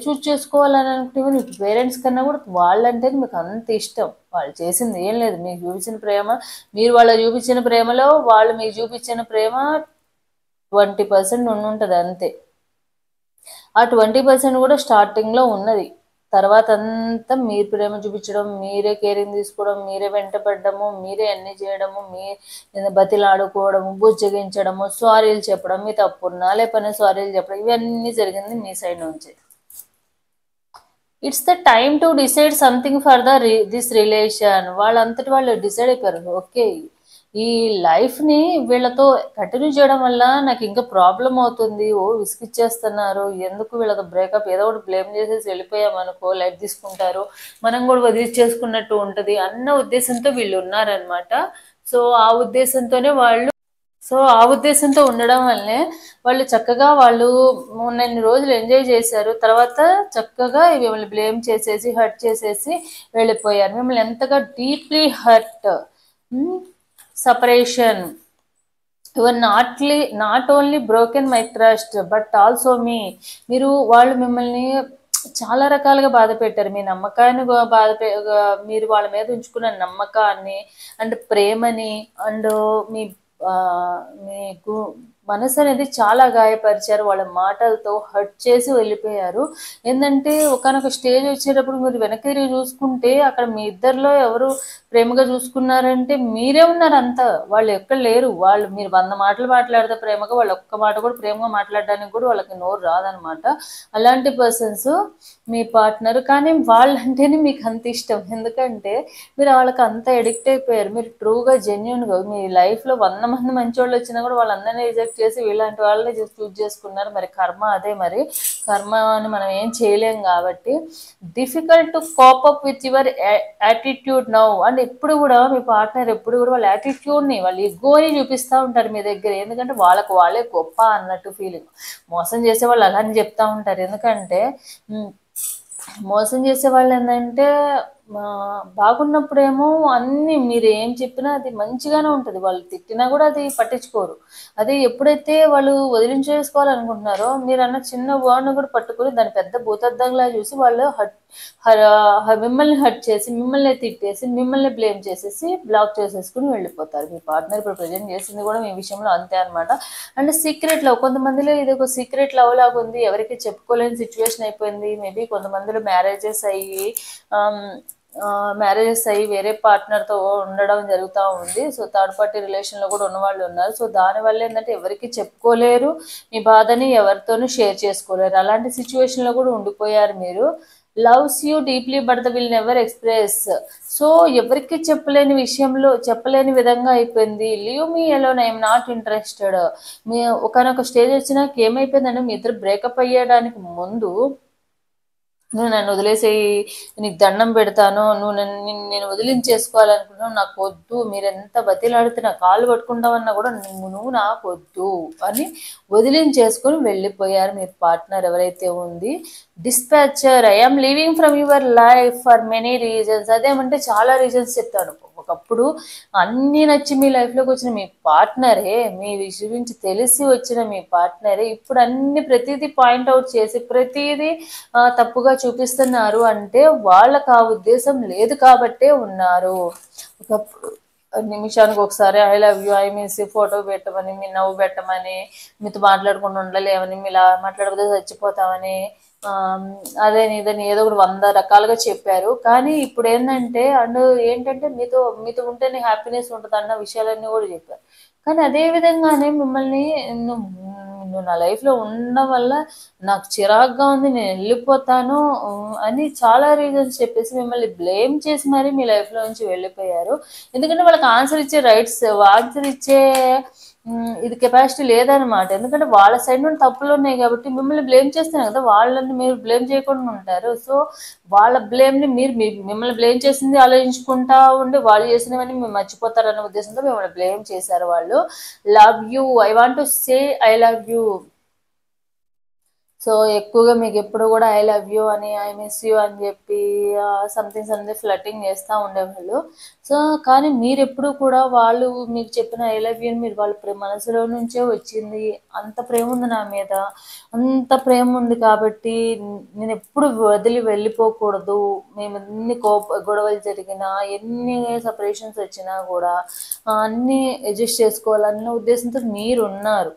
చూస్ చేసుకోవాలని అనుకుంటే మీ పేరెంట్స్ కన్నా కూడా వాళ్ళంటే మీకు అంత ఇష్టం. వాళ్ళు చేసింది ఏం లేదు, మీకు చూపించిన ప్రేమ, మీరు వాళ్ళకి చూపించిన ప్రేమలో వాళ్ళు మీకు చూపించిన ప్రేమ 20% ఉంటుంది అంతే. ఆ 20% కూడా స్టార్టింగ్లో ఉన్నది. తర్వాత అంతా మీరు ప్రేమ చూపించడం, మీరే కేరింగ్ తీసుకోవడం, మీరే వెంటపడము, మీరే అన్ని చేయడము, మీ బతిలాడుకోవడము, బుజ్జగించడము, సారీలు చెప్పడం, మీ తప్పున్నా లేకపోయినా సారీలు చెప్పడం, ఇవన్నీ జరిగింది మీ సైడ్ నుంచి. It's the time to decide something for this relation. వాళ్ళంతటి వాళ్ళు డిసైడ్ అయిపోయారు, ఓకే ఈ లైఫ్ని వీళ్ళతో కంటిన్యూ చేయడం వల్ల నాకు ఇంకా ప్రాబ్లం అవుతుంది, విసిగిచ్చేస్తున్నారు, ఎందుకు వీళ్ళతో బ్రేకప్, ఏదో ఒకటి బ్లేమ్ చేసేసి వెళ్ళిపోయామనుకో లైట్ తీసుకుంటారు, మనం కూడా వదిలిచేసుకున్నట్టు ఉంటుంది అన్న ఉద్దేశంతో వీళ్ళు ఉన్నారనమాట. సో ఆ ఉద్దేశంతో ఉండడం వల్లే వాళ్ళు చక్కగా వాళ్ళు ఉన్నన్ని రోజులు ఎంజాయ్ చేశారు. తర్వాత చక్కగా మిమ్మల్ని బ్లేమ్ చేసేసి హర్ట్ చేసేసి వెళ్ళిపోయారు. మిమ్మల్ని ఎంతగా deeply hurt, separation, your not only broken my trust but also మీరు వాళ్ళు మిమ్మల్ని చాలా రకాలుగా బాధ పెట్టారు. మీ నమ్మకాన్ని మీరు వాళ్ళ మీద ఉంచుకున్న నమ్మకాన్ని అండ్ ప్రేమని అండ్ మీకు మనసు అనేది చాలా గాయపరిచారు. వాళ్ళ మాటలతో హర్ట్ చేసి వెళ్ళిపోయారు. ఏందంటే ఒకానొక స్టేజ్ వచ్చేటప్పుడు మీరు వెనక్కి తిరిగి చూసుకుంటే అక్కడ మీ ఇద్దరిలో ఎవరు ప్రేమగా చూసుకున్నారంటే మీరే ఉన్నారు అంతా. వాళ్ళు ఎక్కడ లేరు. వాళ్ళు మీరు 100 మాటలు మాట్లాడితే ప్రేమగా, వాళ్ళు ఒక్క మాట కూడా ప్రేమగా మాట్లాడడానికి కూడా వాళ్ళకి నోరు రాదనమాట. అలాంటి పర్సన్స్ మీ పార్ట్నర్. కానీ వాళ్ళంటేనే మీకు అంత ఇష్టం. ఎందుకంటే మీరు వాళ్ళకి అంత ఎడిక్ట్ అయిపోయారు. మీరు ట్రూగా జెన్యున్గా మీ లైఫ్లో 100 మంది మంచోళ్ళు వచ్చినా కూడా వాళ్ళందరినీ రిజెక్ట్ చేసి వీళ్ళంటి వాళ్ళని చూస్ చేసుకున్నారు. మరి కర్మ అదే. మరి కర్మ అని మనం ఏం చేయలేం కాబట్టి difficult to cap up with your attitude now. And ఎప్పుడు కూడా మీ పార్ట్నర్ ఎప్పుడు కూడా వాళ్ళ యాటిట్యూడ్ని, వాళ్ళ ఇగోని చూపిస్తూ ఉంటారు మీ దగ్గర. ఎందుకంటే వాళ్ళకు వాళ్ళే గొప్ప అన్నట్టు ఫీలింగ్. మోసం చేసే వాళ్ళు అలానే చెప్తా ఉంటారు. ఎందుకంటే మోసం చేసే వాళ్ళు ఏంటంటే బాగున్నప్పుడేమో అన్నీ మీరు ఏం చెప్పినా అది మంచిగానే ఉంటుంది. వాళ్ళు తిట్టినా కూడా అది పట్టించుకోరు. అది ఎప్పుడైతే వాళ్ళు వదిలించేసుకోవాలనుకుంటున్నారో మీరు అన్న చిన్న వర్డ్ను కూడా పట్టుకుని దాన్ని పెద్ద భూతద్దంలా చూసి వాళ్ళు మిమ్మల్ని హర్ట్ చేసి, మిమ్మల్ని తిట్టేసి, మిమ్మల్ని బ్లేమ్ చేసేసి బ్లాక్ చేసేసుకుని వెళ్ళిపోతారు. మీ పార్ట్నర్ ఇప్పుడు ప్రజెంట్ చేసింది కూడా మీ విషయంలో అంతే అనమాట. అండ్ సీక్రెట్ లవ్, కొంతమందిలో ఇది ఒక సీక్రెట్ లవ్ లాగా ఉంది. ఎవరికి చెప్పుకోలేని సిచ్యువేషన్ అయిపోయింది. మేబీ కొంతమందిలో మ్యారేజెస్ అయ్యి వేరే పార్ట్నర్తో ఉండడం జరుగుతూ ఉంది. సో థర్డ్ పార్టీ రిలేషన్లో కూడా ఉన్నవాళ్ళు ఉన్నారు. సో దానివల్ల ఏంటంటే ఎవరికి చెప్పుకోలేరు, మీ బాధని ఎవరితోనూ షేర్ చేసుకోలేరు. అలాంటి సిచ్యువేషన్లో కూడా ఉండిపోయారు మీరు. Loves you deeply but the will never express. So ఎవరికి చెప్పలేని విధంగా అయిపోయింది. Leave me alone, I'm not interested. మీ ఒకనొక స్టేజ్ వచ్చినాక ఏమైపోయిందంటే మీ ఇద్దరు బ్రేకప్ అయ్యడానికి ముందు నువ్వు నన్ను వదిలేసేయి, నీకు దండం పెడతాను, నేను వదిలించేసుకోవాలనుకుంటున్నావు, నాకు వద్దు, మీరు ఎంత బతిలాడితే నా కాళ్ళు పట్టుకుంటామన్నా కూడా నువ్వు నాకు వద్దు అని వదిలించేసుకొని వెళ్ళిపోయారు మీ పార్ట్నర్ ఎవరైతే ఉంది. Dispatcher, I'm leaving from your life for many reasons. అదేమంటే చాలా రీజన్స్ చెప్తాను. ఒకప్పుడు అన్నీ నచ్చి మీ లైఫ్లోకి వచ్చిన మీ పార్ట్నరే, మీ విషయం గురించి తెలిసి వచ్చిన మీ పార్ట్నరే ఇప్పుడు ప్రతిదీ పాయింట్అవుట్ చేసి ప్రతిదీ తప్పుగా చూపిస్తున్నారు అంటే వాళ్ళకి ఆ ఉద్దేశం లేదు కాబట్టే ఉన్నారు. ఒకప్పుడు నిమిషానికి ఒకసారి I love you, I means photo పెట్టమని, మీ నవ్వు పెట్టమని, మీతో మాట్లాడకుండా ఉండలేమని, మీలా మాట్లాడకపోతే చచ్చిపోతామని, అదేని ఇదని ఏదో ఒకటి 100 రకాలుగా చెప్పారు. కానీ ఇప్పుడు ఏంటంటే మీతో ఉంటేనే హ్యాపీనెస్ ఉంటుంది అన్న విషయాలన్నీ కూడా చెప్పారు. కానీ అదే విధంగానే మిమ్మల్ని నువ్వు నా లైఫ్లో ఉండడం వల్ల నాకు చిరాగ్గా ఉంది, నేను వెళ్ళిపోతాను అని చాలా రీజన్స్ చెప్పేసి మిమ్మల్ని బ్లేమ్ చేసి మరీ మీ లైఫ్లో నుంచి వెళ్ళిపోయారు. ఎందుకంటే వాళ్ళకి ఆన్సర్ ఇచ్చే ఇది కెపాసిటీ లేదనమాట. ఎందుకంటే వాళ్ళ సైడ్ నుండి తప్పులు ఉన్నాయి కాబట్టి మిమ్మల్ని బ్లేమ్ చేస్తేనే కదా వాళ్ళని మీరు బ్లేమ్ చేయకుండా ఉంటారు. సో వాళ్ళ బ్లేమ్ని మిమ్మల్ని బ్లేమ్ చేసింది ఆలోచించుకుంటా ఉండి వాళ్ళు చేసినవన్నీ మేము మర్చిపోతారన్న ఉద్దేశంతో మిమ్మల్ని బ్లేమ్ చేశారు వాళ్ళు. Love you, I want to say I love you. So ఎక్కువగా మీకు ఎప్పుడు కూడా ఐ లవ్ యూ అని, ఐ మిస్ యూ అని చెప్పి సంథింగ్ ఫ్లటింగ్ చేస్తూ ఉండేవాళ్ళు. సో కానీ మీరు ఎప్పుడు కూడా వాళ్ళు మీకు చెప్పిన ఐ లవ్ యూ అని మీరు వాళ్ళ మనసులో నుంచే వచ్చింది. అంత ప్రేమ ఉంది నా మీద, అంత ప్రేమ ఉంది కాబట్టి నేను ఎప్పుడు వదిలి వెళ్ళిపోకూడదు. మేము ఎన్ని గొడవలు జరిగినా, ఎన్ని సపరేషన్స్ వచ్చినా కూడా అన్నీ అడ్జస్ట్ చేసుకోవాలన్న ఉద్దేశంతో మీరు ఉన్నారు.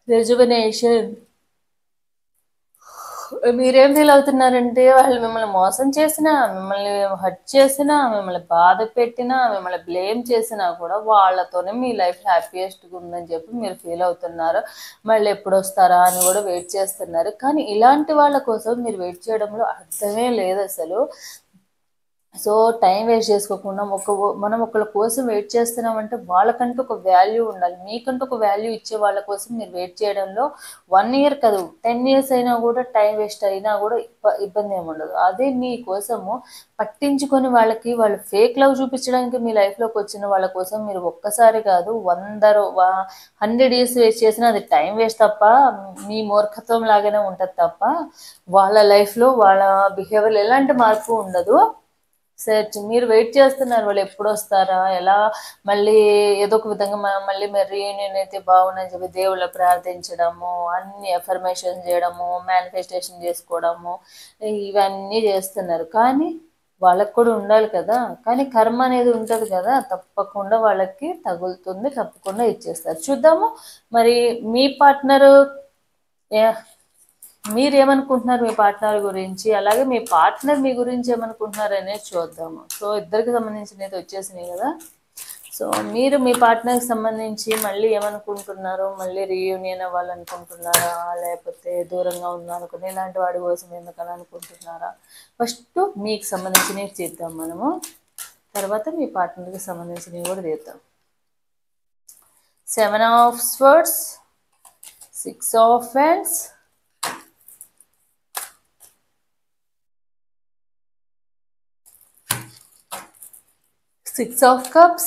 రెజువనేషన్, మీరేం ఫీల్ అవుతున్నారంటే వాళ్ళు మిమ్మల్ని మోసం చేసినా, మిమ్మల్ని హర్ట్ చేసినా, మిమ్మల్ని బాధ పెట్టినా, మిమ్మల్ని బ్లేమ్ చేసినా కూడా వాళ్ళతోనే మీ లైఫ్ హ్యాపీయెస్ట్గా ఉందని చెప్పి మీరు ఫీల్ అవుతున్నారు. మళ్ళీ ఎప్పుడు వస్తారా అని కూడా వెయిట్ చేస్తున్నారు. కానీ ఇలాంటి వాళ్ళ కోసం మీరు వెయిట్ చేయడంలో అర్థమే లేదు అసలు. సో టైం వేస్ట్ చేసుకోకుండా మనం ఒకళ్ళ కోసం వెయిట్ చేస్తున్నామంటే వాళ్ళకంటూ ఒక వాల్యూ ఉండాలి. మీకంటూ ఒక వాల్యూ ఇచ్చే వాళ్ళ కోసం మీరు వెయిట్ చేయడంలో 1 ఇయర్ కాదు 10 ఇయర్స్ అయినా కూడా టైం వేస్ట్ అయినా కూడా ఇబ్బంది ఏమి ఉండదు. అదే మీకోసము పట్టించుకొని వాళ్ళు ఫేక్ లవ్ చూపించడానికి మీ లైఫ్లోకి వచ్చిన వాళ్ళ కోసం మీరు ఒక్కసారి కాదు 100 ఇయర్స్ వేస్ట్ చేసినా అది టైం వేస్ట్ తప్ప మీ మూర్ఖత్వం లాగానే ఉంటుంది తప్ప వాళ్ళ లైఫ్లో వాళ్ళ బిహేవియర్ ఎలాంటి మార్పు ఉండదు. మీరు వెయిట్ చేస్తున్నారు వాళ్ళు ఎప్పుడు వస్తారా, ఎలా మళ్ళీ ఏదో ఒక విధంగా మళ్ళీ మీరు రీయూనియన్ అయితే బాగుందని చెప్పి దేవుళ్ళ ప్రార్థించడము, అన్ని ఎఫర్మేషన్ చేయడము, మేనిఫెస్టేషన్ చేసుకోవడము, ఇవన్నీ చేస్తున్నారు. కానీ వాళ్ళకి కూడా ఉండాలి కదా. కానీ కర్మ అనేది ఉంటుంది కదా, తప్పకుండా వాళ్ళకి తగులుతుంది, తప్పకుండా ఇచ్చేస్తారు. చూద్దాము మరి మీ పార్ట్నరు మీరేమనుకుంటున్నారు మీ పార్ట్నర్ గురించి, అలాగే మీ పార్ట్నర్ మీ గురించి ఏమనుకుంటున్నారు అనేది చూద్దాము. సో ఇద్దరికి సంబంధించినది వచ్చేసినాయి కదా. సో మీరు మీ పార్ట్నర్కి సంబంధించి మళ్ళీ ఏమనుకుంటున్నారో, మళ్ళీ రీయూనియన్ అవ్వాలనుకుంటున్నారా, లేకపోతే దూరంగా ఉండాలనుకుని ఇలాంటి వాడి కోసం ఎందుకని అనుకుంటున్నారా? ఫస్ట్ మీకు సంబంధించినవి చేద్దాం మనము, తర్వాత మీ పార్ట్నర్కి సంబంధించినవి కూడా చేద్దాం. 7 of Swords, 6 of Wands, 6 of Cups,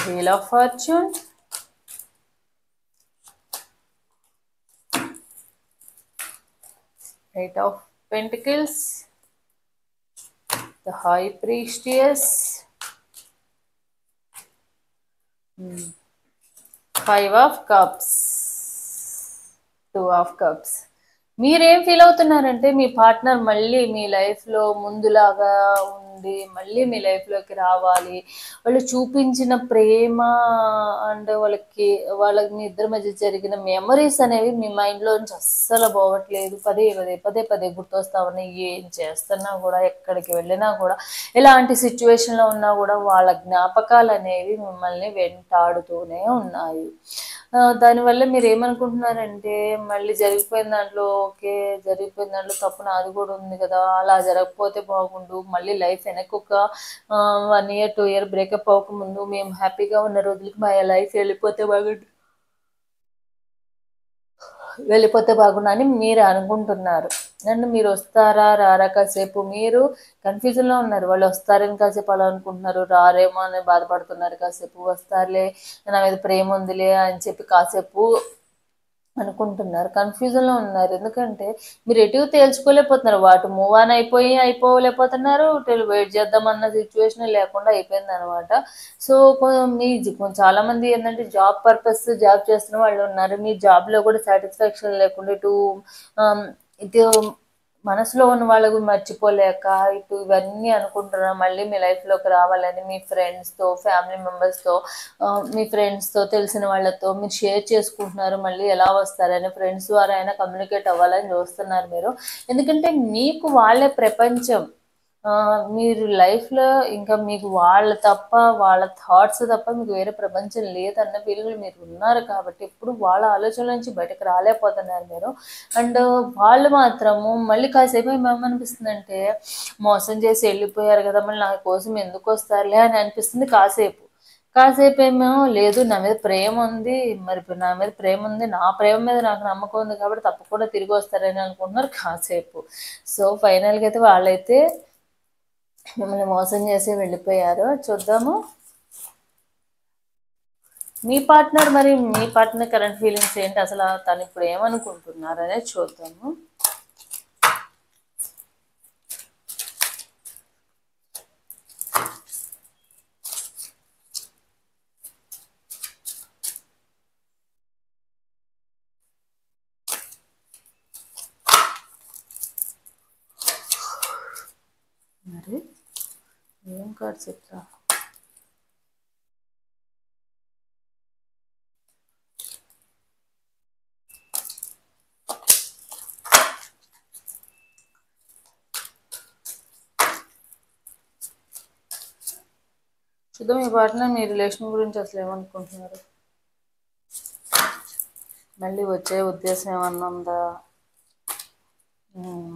Wheel of Fortune, Eight of Pentacles, the High Priestess, 5 of Cups, 2 of Cups. మీరేం ఫీల్ అవుతున్నారంటే మీ పార్ట్నర్ మళ్ళీ మీ లైఫ్లో ముందులాగా ఉండి మళ్ళీ మీ లైఫ్లోకి రావాలి, వాళ్ళు చూపించిన ప్రేమ అండ్ వాళ్ళకి మీ ఇద్దరి మధ్య జరిగిన మెమరీస్ అనేవి మీ మైండ్లో నుంచి అస్సలు పోవట్లేదు. పదే పదే పదే పదే గుర్తొస్తా ఉన్నాయి. ఏం చేస్తున్నా కూడా, ఎక్కడికి వెళ్ళినా కూడా, ఎలాంటి సిచ్యువేషన్లో ఉన్నా కూడా వాళ్ళ జ్ఞాపకాలు అనేవి మిమ్మల్ని వెంటాడుతూనే ఉన్నాయి. దానివల్ల మీరు ఏమనుకుంటున్నారంటే మళ్ళీ జరిగిపోయిన దాంట్లో ఓకే, జరిగిపోయిన దాంట్లో తప్పు నాది కూడా ఉంది కదా, అలా జరగకపోతే బాగుండు, మళ్ళీ లైఫ్ వెనక్కి ఒక 1 year 2 year బ్రేకప్ అవ్వకముందు మేము హ్యాపీగా ఉన్న రోజులకి మా లైఫ్ వెళ్ళిపోతే బాగుండు అని మీరు అనుకుంటున్నారు. నన్ను మీరు వస్తారా రారా, కాసేపు మీరు కన్ఫ్యూజన్లో ఉన్నారు. వాళ్ళు వస్తారని కాసేపు అలా అనుకుంటున్నారు, రారేమో అని బాధపడుతున్నారు, కాసేపు వస్తారులే నా మీద ప్రేమ ఉందిలే అని చెప్పి కాసేపు అనుకుంటున్నారు, కన్ఫ్యూజన్లో ఉన్నారు. ఎందుకంటే మీరు ఎటు తేల్చుకోలేకపోతున్నారు. వాటి మూవ్ ఆన్ అయిపోలేకపోతున్నారు, వెయిట్ చేద్దామన్న సిచ్యువేషన్ లేకుండా అయిపోయింది అనమాట. సో చాలా మంది ఏంటంటే జాబ్ పర్పస్ జాబ్ చేస్తున్న వాళ్ళు ఉన్నారు. మీ జాబ్లో కూడా సాటిస్ఫాక్షన్ లేకుండా ఇటు మనసులో ఉన్న వాళ్ళకు మర్చిపోలేక ఇటు ఇవన్నీ అనుకుంటున్నారు. మళ్ళీ మీ లైఫ్లోకి రావాలని మీ ఫ్రెండ్స్తో, ఫ్యామిలీ మెంబర్స్తో, మీ ఫ్రెండ్స్తో, తెలిసిన వాళ్ళతో మీరు షేర్ చేసుకుంటున్నారు. మళ్ళీ ఎలా వస్తారని ఫ్రెండ్స్ ద్వారా అయినా కమ్యూనికేట్ అవ్వాలని చూస్తున్నారు మీరు. ఎందుకంటే మీకు వాళ్ళే ప్రపంచం. మీరు లైఫ్లో ఇంకా మీకు వాళ్ళ థాట్స్ తప్ప మీకు వేరే ప్రపంచం లేదన్న ఫీలింగ్లో మీరు ఉన్నారు. కాబట్టి ఇప్పుడు వాళ్ళ ఆలోచనల నుంచి బయటకు రాలేకపోతున్నారు మీరు. అండ్ వాళ్ళు మాత్రము మళ్ళీ కాసేపు ఏమనిపిస్తుందంటే మోసం చేసి వెళ్ళిపోయారు కదా, మళ్ళీ నా కోసం ఎందుకు వస్తారులే అని అనిపిస్తుంది కాసేపు ఏమో లేదు, నా మీద ప్రేమ ఉంది, నా ప్రేమ మీద నాకు నమ్మకం ఉంది కాబట్టి తప్పకుండా తిరిగి వస్తారని అనుకుంటున్నారు కాసేపు. సో ఫైనల్గా అయితే వాళ్ళైతే మిమ్మల్ని మోసం చేసి వెళ్ళిపోయారు. చూద్దాము మీ పార్ట్నర్ కరెంట్ ఫీలింగ్స్ ఏంటి, అసలు తను ఇప్పుడు ఏమనుకుంటున్నారు అనేది చూద్దాము. మరి ఏం కార్డ్ చెప్తా, చూద్దాం మీ పార్ట్నర్ మీ రిలేషన్ గురించి అసలు ఏమనుకుంటున్నారు, మళ్ళీ వచ్చే ఉద్దేశం ఏమన్నా ఉందా,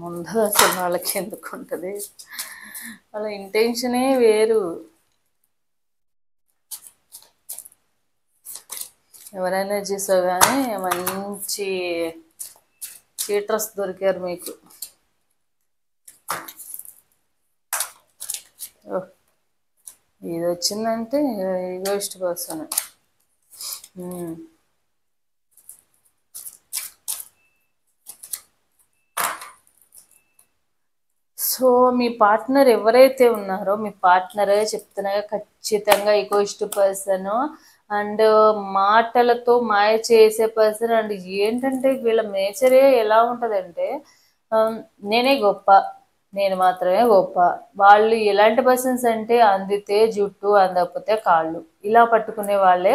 ముందు అసలు వాళ్ళకి ఎందుకు ఉంటుంది, వాళ్ళ ఇంటెన్షనే వేరు. ఎవరైనా చేసా కానీ మంచి చీటర్స్ దొరికారు మీకు. ఇది వచ్చిందంటే ఈగోయిస్ట్ పర్సన్. సో మీ పార్ట్నర్ ఎవరైతే ఉన్నారో మీ పార్ట్నరే చెప్తున్నా ఖచ్చితంగా ఈగోయిస్ట్ పర్సన్ అండ్ మాటలతో మాయ చేసే పర్సన్. అండ్ ఏంటంటే వీళ్ళ నేచరే ఎలా ఉంటుందంటే నేనే గొప్ప, నేను మాత్రమే గొప్ప. వాళ్ళు ఎలాంటి పర్సన్స్ అంటే అందితే జుట్టు, అందకపోతే కాళ్ళు. ఇలా పట్టుకునే వాళ్ళే.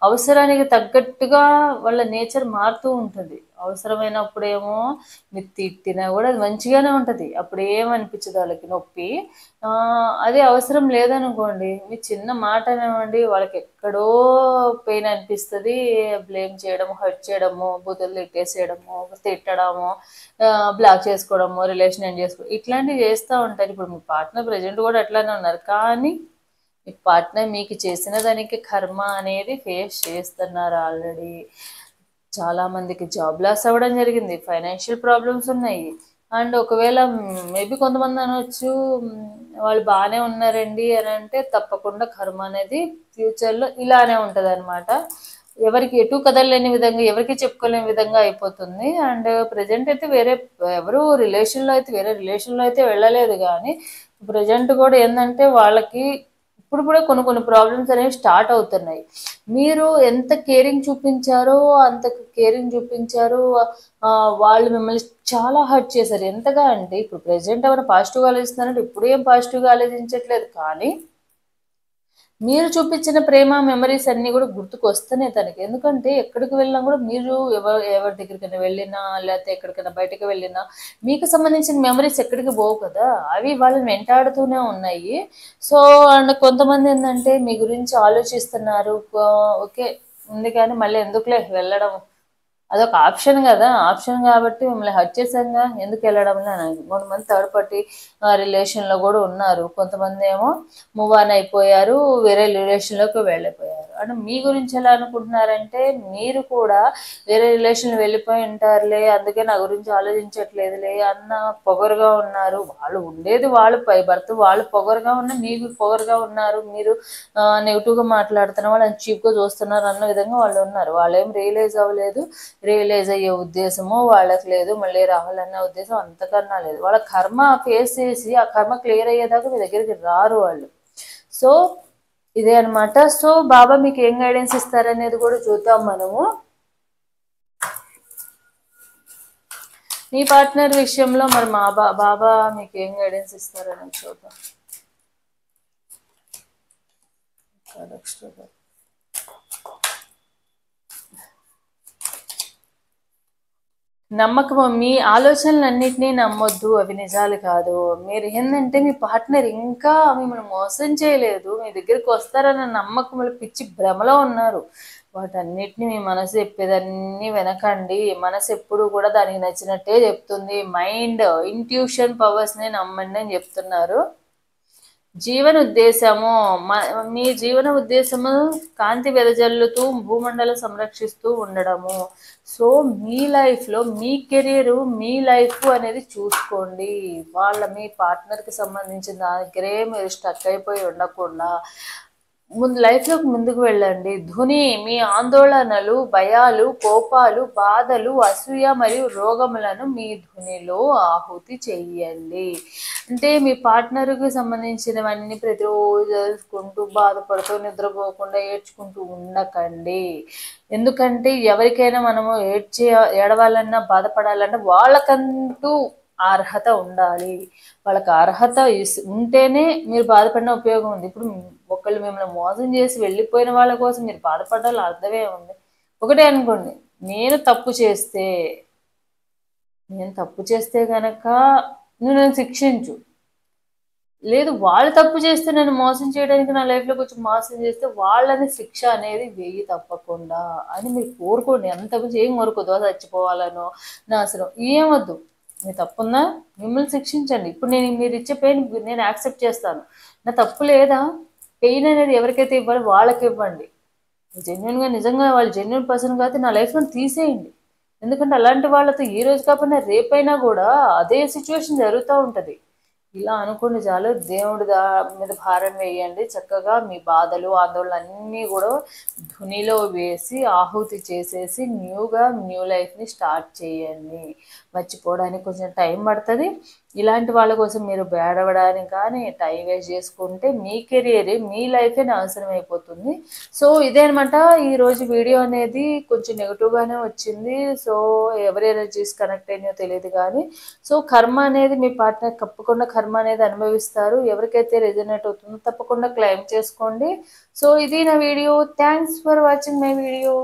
అవసరానికి తగ్గట్టుగా వాళ్ళ నేచర్ మారుతూ ఉంటుంది. అవసరమైనప్పుడేమో మీరు తిట్టినా కూడా అది మంచిగానే ఉంటుంది. అప్పుడు ఏమనిపించదు వాళ్ళకి నొప్పి. అదే అవసరం లేదనుకోండి, మీ చిన్న మాట అనేవ్వండి వాళ్ళకి ఎక్కడో పెయిన్ అనిపిస్తుంది. బ్లేమ్ చేయడము, హర్ట్ చేయడము, బూతులు తిట్టేసేయడము, తిట్టడము, బ్లాక్ చేసుకోవడము, రిలేషన్ ఎండ్ చేసుకోవడం, ఇట్లాంటివి చేస్తూ ఉంటారు. ఇప్పుడు మీ పార్ట్నర్ ప్రజెంట్ కూడా అట్లానే ఉన్నారు. కానీ మీ పార్ట్నర్ మీకు చేసిన దానికి కర్మ అనేది ఫేస్ చేస్తున్నారు ఆల్రెడీ. చాలా మందికి జాబ్ లాస్ అవ్వడం జరిగింది, ఫైనాన్షియల్ ప్రాబ్లమ్స్ ఉన్నాయి. అండ్ ఒకవేళ మేబీ కొంతమంది అనొచ్చు, వాళ్ళు బాగానే ఉన్నారండి అని అంటే, తప్పకుండా కర్మ అనేది ఫ్యూచర్లో ఇలానే ఉంటుంది అనమాట. ఎవరికి ఎటు కదలలేని విధంగా, ఎవరికి చెప్పుకోలేని విధంగా అయిపోతుంది. అండ్ ప్రజెంట్ అయితే ఎవరు వేరే రిలేషన్లో అయితే వెళ్ళలేదు. కానీ ప్రజెంట్ కూడా ఏంటంటే వాళ్ళకి ఇప్పుడు కూడా కొన్ని కొన్ని ప్రాబ్లమ్స్ అనేవి స్టార్ట్ అవుతున్నాయి. మీరు ఎంత కేరింగ్ చూపించారో అంత కేరింగ్ చూపించారు. వాళ్ళు మిమ్మల్ని చాలా హర్ట్ చేశారు. ఎంతగా అంటే ఇప్పుడు ప్రెజెంట్ ఏమైనా పాజిటివ్గా ఆలోచిస్తున్నారంటే ఇప్పుడు ఏం పాజిటివ్గా ఆలోచించట్లేదు. కానీ మీరు చూపించిన ప్రేమ మెమరీస్ అన్నీ కూడా గుర్తుకు వస్తున్నాయి తనకి. ఎందుకంటే ఎక్కడికి వెళ్ళినా కూడా మీరు ఎవరి దగ్గరికైనా వెళ్ళినా, లేకపోతే ఎక్కడికైనా బయటకు వెళ్ళినా మీకు సంబంధించిన మెమరీస్ ఎక్కడికి పోవు కదా, అవి వాళ్ళని వెంటాడుతూనే ఉన్నాయి. సో అండ్ కొంతమంది ఏంటంటే మీ గురించి ఆలోచిస్తున్నారు. ఓకే ఉంది కానీ మళ్ళీ ఎందుకులే వెళ్ళడం, అదొక ఆప్షన్ కదా, ఆప్షన్ కాబట్టి మిమ్మల్ని హర్ట్ చేశాంగా ఎందుకు వెళ్ళడం అని. కొంతమంది థర్డ్ పార్టీ రిలేషన్లో కూడా ఉన్నారు. కొంతమంది ఏమో మూవ్ ఆన్ అయిపోయారు, వేరే రిలేషన్లోకి వెళ్ళిపోయారు. అంటే మీ గురించి ఎలా అనుకుంటున్నారంటే, మీరు కూడా వేరే రిలేషన్ వెళ్ళిపోయి ఉంటారులే, అందుకే నా గురించి ఆలోచించట్లేదులే అన్న పొగరుగా ఉన్నారు. వాళ్ళు ఉండేది వాళ్ళు పై భర్త, వాళ్ళు పొగరుగా ఉన్న మీకు పొగరుగా ఉన్నారు. మీరు నెగిటివ్గా మాట్లాడుతున్న వాళ్ళు చీప్గా చూస్తున్నారు అన్న విధంగా వాళ్ళు ఉన్నారు. వాళ్ళు ఏం రియలైజ్ అవ్వలేదు, రియలైజ్ అయ్యే ఉద్దేశము వాళ్ళకి లేదు, మళ్ళీ రావాలన్న ఉద్దేశం అంతకన్నా లేదు. వాళ్ళ కర్మ ఫేస్ చేసి ఆ కర్మ క్లియర్ అయ్యేదాకా మీ దగ్గరికి రారు వాళ్ళు. సో ఇదే అనమాట. సో బాబా మీకు ఏం గైడెన్స్ ఇస్తారనేది కూడా చూద్దాం మనము. మీ పార్ట్నర్ విషయంలో మరి బాబా మీకు ఏం గైడెన్స్ ఇస్తారనేది చూద్దాం. నమ్మకం, మీ ఆలోచనలన్నింటినీ నమ్మొద్దు, అవి నిజాలు కాదు. మీరు ఏంటంటే మీ పార్ట్నర్ ఇంకా మిమ్మల్ని మోసం చేయలేదు, మీ దగ్గరికి వస్తారన్న నమ్మకంలో పిచ్చి భ్రమలో ఉన్నారు. వాటన్నిటిని మీ మనసు చెప్పేదాన్ని వినకండి. మనసు ఎప్పుడు కూడా దానికి నచ్చినట్టే చెప్తుంది. మైండ్ ఇంట్యూషన్ పవర్స్ని నమ్మండి అని చెప్తున్నారు. జీవన ఉద్దేశము, మీ జీవన ఉద్దేశము కాంతి వెదజల్లుతూ భూమండలం సంరక్షిస్తూ ఉండడము. సో మీ లైఫ్లో మీ కెరీరు, మీ లైఫ్ అనేది చూసుకోండి. మీ పార్ట్నర్కి సంబంధించిన దగ్గరే మీరు స్టక్ అయిపోయి ఉండకుండా లైఫ్లోకి ముందుకు వెళ్ళండి. మీ ఆందోళనలు, భయాలు, కోపాలు, బాధలు, అసూయ మరియు రోగములను మీ ధునిలో ఆహుతి చెయ్యండి. అంటే మీ పార్ట్నర్కి సంబంధించినవన్నీ ప్రతిరోజు తెలుసుకుంటూ బాధపడుతూ నిద్రపోకుండా ఏడ్చుకుంటూ ఉండకండి. ఎందుకంటే ఎవరికైనా మనము ఏడవాలన్నా బాధపడాలన్నా వాళ్ళకంటూ అర్హత ఉండాలి. వాళ్ళకి అర్హత ఉంటేనే మీరు బాధపడిన ఉపయోగం ఉంది. ఇప్పుడు ఒకళ్ళు మిమ్మల్ని మోసం చేసి వెళ్ళిపోయిన వాళ్ళ కోసం మీరు బాధపడాలి, అర్థమే ఉంది. ఒకటే అనుకోండి, నేను తప్పు చేస్తే గనక నువ్వు నన్ను శిక్షించు. లేదు, వాళ్ళు తప్పు చేస్తే నన్ను మోసం చేయడానికి నా లైఫ్లోకి వచ్చి మోసం చేస్తే వాళ్ళని శిక్ష అనేది వేయి తప్పకుండా అని మీరు కోరుకోండి. అంతకుమించి ఏం కోరుకోదు, చచ్చిపోవాలనో నాశనం ఏమొద్దు. మీ తప్పుందా, మిమ్మల్ని శిక్షించండి. ఇప్పుడు మీరు ఇచ్చే పెయిన్ నేను యాక్సెప్ట్ చేస్తాను, నా తప్పు లేదా, పెయిన్ అనేది ఎవరికైతే ఇవ్వాలి వాళ్ళకి ఇవ్వండి. జెన్యున్గా నిజంగా వాళ్ళు జెన్యున్ పర్సన్ కాబట్టి నా లైఫ్లో తీసేయండి. ఎందుకంటే అలాంటి వాళ్ళతో ఈ రోజు కాకుండా రేపైనా కూడా అదే సిచ్యువేషన్ జరుగుతూ ఉంటుంది. ఇలా అనుకోండి చాలు. దేవుడి మీద భారం వేయండి. చక్కగా మీ బాధలు, ఆందోళనలు అన్నీ కూడా ధునిలో వేసి ఆహుతి చేసేసి న్యూ లైఫ్ని స్టార్ట్ చేయండి. మర్చిపోవడానికి కొంచెం టైం పడుతుంది. ఇలాంటి వాళ్ళ కోసం మీరు బేడవడానికి కానీ టైం వేస్ట్ చేసుకుంటే మీ కెరియర్, మీ లైఫే నాశనం అయిపోతుంది. సో ఇదే అనమాట ఈరోజు వీడియో అనేది. కొంచెం నెగిటివ్గానే వచ్చింది. సో ఎవరి ఎనర్జీస్ కనెక్ట్ అయినాయో తెలియదు కానీ, సో కర్మ అనేది మీ పార్ట్నర్ తప్పకుండా కర్మ అనేది అనుభవిస్తారు. ఎవరికైతే రెజనేట్ అవుతుందో తప్పకుండా క్లైమ్ చేసుకోండి. సో ఇది నా video. Thanks for watching my video.